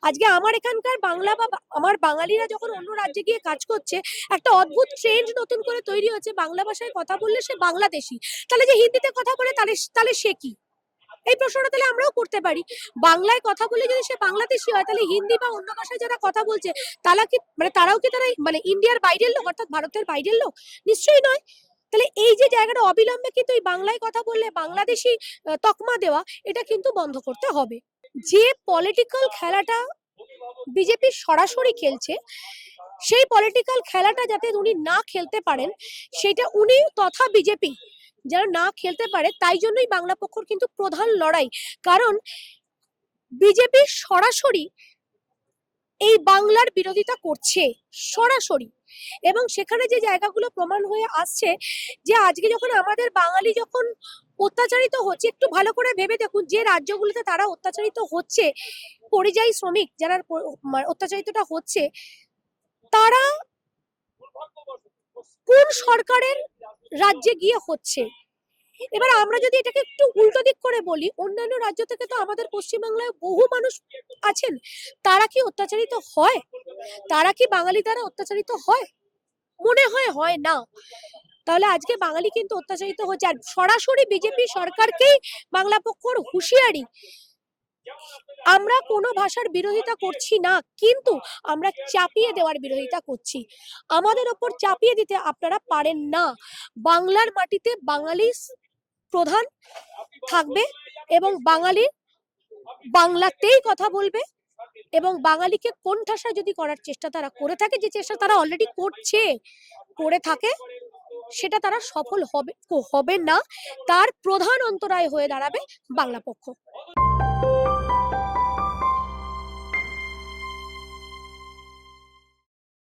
আজকে আমার এখানকার বাংলা বা আমার বাঙালিরা যখন অন্য রাজ্যে গিয়ে কাজ করছে, একটা অদ্ভুত ট্রেন্ড নতুন করে তৈরি হচ্ছে, বাংলা ভাষায় কথা বললে সে বাংলাদেশি। তাহলে যে হিন্দিতে কথা বলে তাহলে তাহলে সে কি? এই প্রশ্নটা তাহলে আমরাও করতে পারি। বাংলায় কথা বলে যদি সে বাংলাদেশি হয়, তাহলে হিন্দি বা অন্য ভাষায় যারা কথা বলছে তারা কি মানে তারাও কি তারা মানে ইন্ডিয়ার বাইরের লোক, অর্থাৎ ভারতের বাইরের লোক? নিশ্চয়ই নয়। তাহলে এই যে জায়গাটা অবিলম্বে কিন্তু এই বাংলায় কথা বললে বাংলাদেশি তকমা দেওয়া, এটা কিন্তু বন্ধ করতে হবে। যে পলিটিক্যাল খেলাটা বিজেপি সরাসরি খেলছে, সেই পলিটিক্যাল খেলাটা যাতে উনি না খেলতে পারেন, সেটা উনি তথা বিজেপি যারা না খেলতে পারে, তাই জন্যই বাংলা পক্ষর কিন্তু প্রধান লড়াই। কারণ বিজেপি সরাসরি এই বাংলার বিরোধিতা করছে সরাসরি, এবং সেখানে যে জায়গাগুলো প্রমাণ হয়ে আসছে, যে আজকে যখন আমাদের বাঙালি যখন অত্যাচারিত হচ্ছে, একটু ভালো করে ভেবে দেখুন যে রাজ্যগুলোতে তারা অত্যাচারিত হচ্ছে, পরিযায়ী শ্রমিক যারা অত্যাচারিতটা হচ্ছে, তারা কোন সরকারের রাজ্যে গিয়ে হচ্ছে। এবার আমরা যদি এটাকে একটু উল্টো দিক করে বলি, অন্যান্য রাজ্য থেকে তো আমাদের পশ্চিমবাংলায় বহু মানুষ আছেন, তারা কি অত্যাচারিত হয়? তারা কি বাঙালি দ্বারা অত্যাচারিত হয়? মনে হয় হয় না। তাহলে আজকে বাঙালি কিন্তু অত্যাচারিত হচ্ছে, আর সরাসরি বিজেপি সরকারকেই বাংলা পক্ষর হুঁশিয়ারি, আমরা কোনো ভাষার বিরোধিতা করছি না, কিন্তু আমরা চাপিয়ে দেওয়ার বিরোধিতা করছি। আমাদের ওপর চাপিয়ে দিতে আপনারা পারেন না। বাংলার মাটিতে বাঙালি প্রধান থাকবে, এবং বাঙালি বাংলাতেই কথা বলবে, এবং বাঙালিকে কোণঠাসা যদি করার চেষ্টা তারা করে থাকে, যে চেষ্টা তারা অলরেডি করে থাকে, সেটা তারা সফল হবে না। তার প্রধান অন্তরায় হয়ে দাঁড়াবে বাংলা পক্ষ।